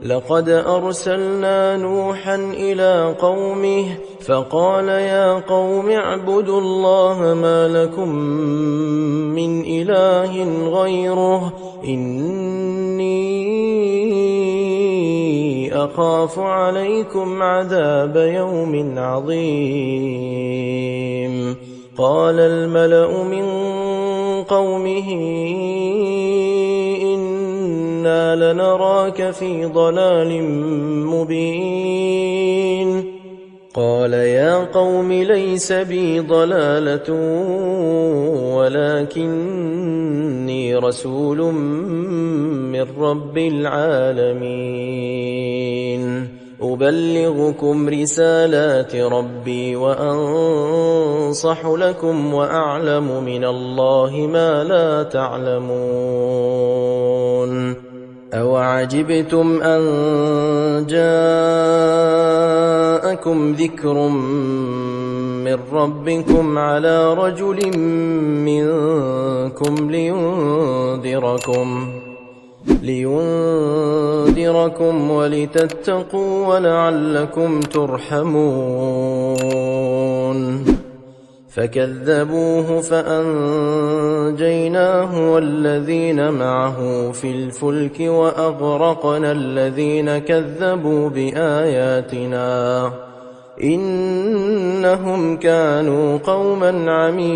لقد أرسلنا نوحا إلى قومه فقال يا قوم اعبدوا الله ما لكم من إله غيره إني أخاف عليكم عذاب يوم عظيم. قال الملأ من قومه إنا لنراك في ضلال مبين. قال يا قوم ليس بي ضلالة ولكني رسول من رب العالمين أبلغكم رسالات ربي وأنصح لكم وأعلم من الله ما لا تعلمون. أوعجبتم أن جاءكم ذكر من ربكم على رجل منكم لينذركم ولتتقوا ولعلكم ترحمون. فكذبوه فأنجيناه والذين معه في الفلك وأغرقنا الذين كذبوا بآياتنا إنهم كانوا قوما عمين.